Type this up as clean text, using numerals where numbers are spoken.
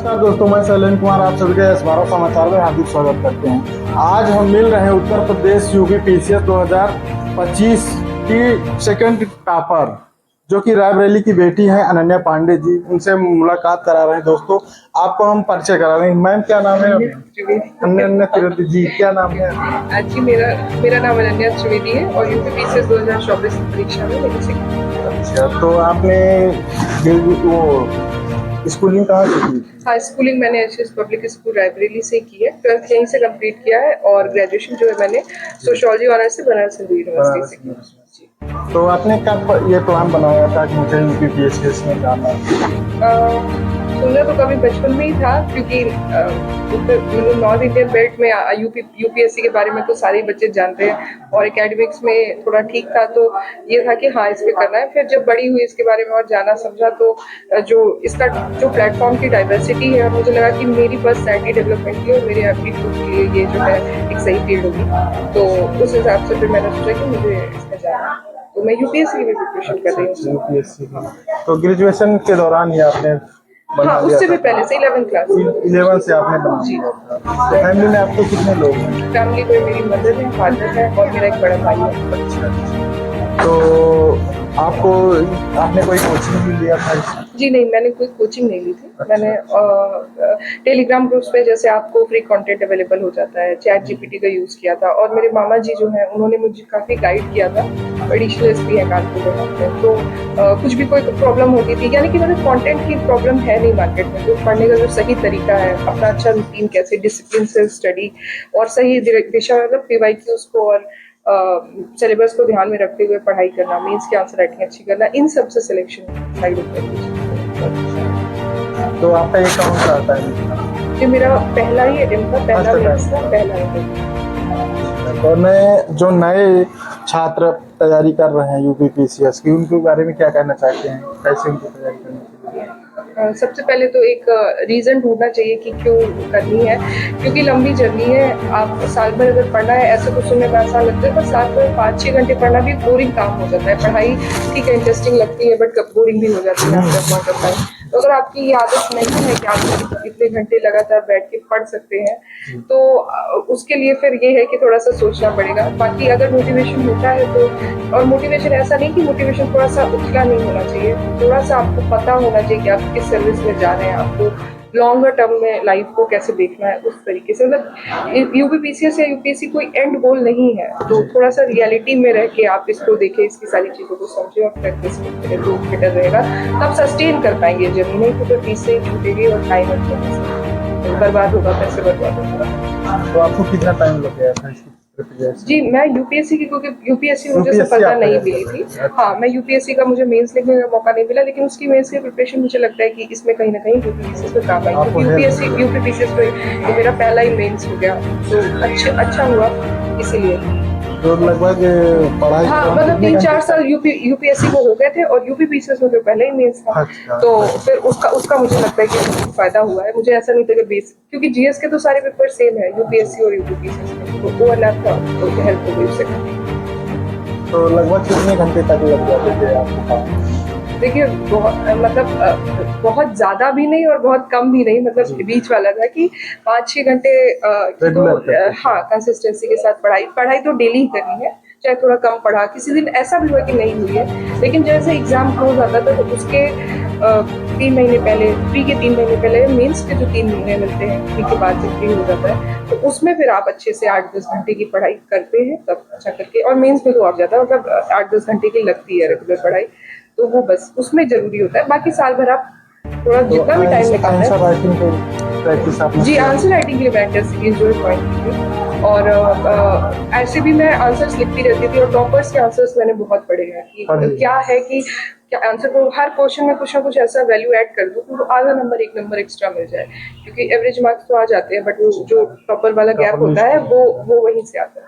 नमस्कार दोस्तों, मैं शैलेंद्र कुमार आप सभी का इस भारत समाचार में हार्दिक स्वागत करते हैं। आज हम मिल रहे हैं उत्तर प्रदेश यूपी पीसीएस 2025 की सेकंड टॉपर जो कि रायबरेली की बेटी है अनन्या पांडे जी। उनसे मुलाकात करा रहे हैं। दोस्तों, आपको हम परिचय करा रहे हैं। मैम, क्या नाम है? अनन्या त्रिवेदी जी, क्या नाम है? जी मेरा मेरा नाम अनन्या त्रिवेदी है और यूपी पीसीएस 2024 की परीक्षा में मेरी सेकंड। अच्छा, तो आपने वो स्कूलिंग कहाँ से की? हाँ, स्कूलिंग मैंने एचएस पब्लिक स्कूल रायबरेली से की है। 12th यहीं से कंप्लीट किया है और ग्रेजुएशन जो है मैंने सोशियोलॉजी ऑनर्स से बनारस हिंदू यूनिवर्सिटी से की। तो आपने कब ये प्लान बनाया था कि मुझे यूपी पीसीएस में जाना है? सोचा तो कभी बचपन में ही था, क्योंकि नॉर्थ इंडियन बेल्ट में यूपीएससी के बारे में तो सारे बच्चे जानते हैं और एकेडमिक्स में थोड़ा ठीक था, तो ये था कि हाँ इस पे करना है। फिर जब बड़ी हुई इसके बारे में और जाना समझा, तो जो इसका जो प्लेटफॉर्म की डाइवर्सिटी है, मुझे लगा कि मेरी पर्सनैलिटी डेवलपमेंट की और मेरे एप्टीट्यूड के लिए ये जो है एक सही फील्ड होगी। तो उस हिसाब से फिर मैंने सोचा कि मुझे इसमें जाना है। तो मैं यूपीएससी की भी प्रिपरेशन कर रही हूँ। यूपीएससी की तो ग्रेजुएशन के दौरान ही आपने बना हाँ, लिया उससे भी था? पहले से 11th क्लास 11 से आपने बना लिया था। तो फैमिली में आपके कितने लोग हैं? फैमिली में मेरी मदर है, फादर है और मेरा एक बड़ा भाई है। अच्छा, तो आपको आपने कोई कोचिंग भी लिया था इसमें? जी नहीं, मैंने कोई कोचिंग नहीं ली थी। मैंने टेलीग्राम ग्रुप्स पे जैसे आपको फ्री कंटेंट अवेलेबल हो जाता है, चैट जीपीटी का यूज़ किया था और मेरे मामा जी जो हैं उन्होंने मुझे काफ़ी गाइड किया था। एडिशनलिस्ट भी है कानपुर में, तो कुछ भी कोई प्रॉब्लम होती थी, यानी कि मतलब कंटेंट की प्रॉब्लम है नहीं मार्केट में, तो पढ़ने का जो सही तरीका है, अपना अच्छा रूटीन कैसे डिसिप्लिन से स्टडी और सही दिशा मतलब पीवाईक्यूज को और सिलेबस को ध्यान में रखते हुए पढ़ाई करना, मेंस की आंसर राइटिंग अच्छी करना, इन सब से सिलेक्शन साइड होता है। तो आपका ये कौन सा आता है? ये मेरा पहला ही अटेम्प्ट था, पहला मेंस था, पहला अटेम्प्ट। और नए जो नए छात्र तैयारी कर रहे हैं यूपी पीसीएस की, उनके बारे में क्या कहना चाहते हैं? कैसे उनकी तैयारी करनी चाहिए? सबसे पहले तो एक रीज़न ढूंढना चाहिए कि क्यों करनी है, क्योंकि लंबी जर्नी है। आप साल भर अगर पढ़ना है, ऐसे तो सुनने में आसान लगता है, पर साल भर 5-6 घंटे पढ़ना भी बोरिंग काम हो जाता है। पढ़ाई ठीक है, इंटरेस्टिंग लगती है, बट बोरिंग भी हो जाती है आफ्टर पॉइंट ऑफ टाइम। तो अगर आपकी ये आदत नहीं है कि आप इतने घंटे लगातार बैठ के पढ़ सकते हैं, तो उसके लिए फिर ये है कि थोड़ा सा सोचना पड़ेगा। बाकी अगर मोटिवेशन होता है तो, और मोटिवेशन ऐसा नहीं कि मोटिवेशन थोड़ा सा उछला नहीं होना चाहिए, थोड़ा सा आपको पता होना चाहिए कि आप किस सर्विस में जा रहे हैं, आपको लॉन्गर टर्म में लाइफ को कैसे देखना है, उस तरीके से। मतलब यूपी पीसीएस या यूपीएससी कोई एंड गोल नहीं है, तो थोड़ा सा रियलिटी में रह के आप इसको देखें, इसकी सारी चीज़ों को समझें और प्रैक्टिस करें तो बेटर रहेगा। तब सस्टेन कर पाएंगे जर्नी, नहीं तो फिर बीच से ही छूटेगी और टाइम बर्बाद होगा, पैसे बर्बाद होगा। तो आपको कितना टाइम लग गया था इसकी प्रिपरेशन? जी, मैं यूपीएससी की, क्योंकि यूपीएससी मुझे सफलता नहीं मिली थी। हाँ, मैं यूपीएससी का मुझे मेंस लिखने का मौका नहीं मिला, लेकिन उसकी मेंस की प्रिपरेशन मुझे लगता है कि इसमें कहीं ना कहीं यूपीएससी में काम आई, क्योंकि यूपी पीसीएस में ये मेरा पहला ही मेंस हो गया, तो अच्छा हुआ इसीलिए। तो लगभग पढ़ाई हाँ, मतलब 3-4 साल यूपीएससी को हो गए थे और यूपी पीसीएस में तो पहले ही मेंस था। अच्छा। तो फिर उसका मुझे लगता है कि फायदा हुआ है। मुझे ऐसा नहीं था कि बेस, क्योंकि जीएस के तो सारे पेपर सेम है यूपीएससी और यूपी पीसीएस में, तो ओवरलैप था, तो हेल्प हो गई उससे। तो लगभग कितने घंटे तक लग जाते थे आपको? देखिए, बहुत ज्यादा भी नहीं और बहुत कम भी नहीं, मतलब बीच वाला था कि 5-6 घंटे की तो हाँ कंसिस्टेंसी के साथ पढ़ाई तो डेली ही करनी है, चाहे थोड़ा कम पढ़ा, किसी दिन ऐसा भी हुआ कि नहीं हुई है। लेकिन जैसे एग्जाम क्लोज आता था, तो उसके 3 महीने पहले, प्री के 3 महीने पहले, मेंस के जो 3 महीने मिलते हैं, प्री के बाद जब प्री हो जाता है, तो उसमें फिर आप अच्छे से 8-10 घंटे की पढ़ाई करते हैं, तब अच्छा करके। और मेंस में तो आप ज़्यादा, मतलब 8-10 घंटे की लगती है रेगुलर पढ़ाई, तो वो बस उसमें जरूरी होता है। बाकी साल भर आप थोड़ा जितना भी टाइम निकालना है। जी, आंसर राइटिंग के लिए मैं टेस्ट सीरीज जो है पॉइंट की थी, और ऐसे भी मैं आंसर्स लिखती रहती थी, और टॉपर्स के आंसर्स मैंने बहुत पढ़े हैं कि क्या है कि क्या आंसर को हर क्वेश्चन में कुछ ना कुछ ऐसा वैल्यू ऐड कर दूं तो आधा नंबर 1 नंबर एक्स्ट्रा मिल जाए, क्योंकि एवरेज मार्क्स तो आ जाते हैं, बट वो जो टॉपर वाला गैप होता है वो वहीं से आता है।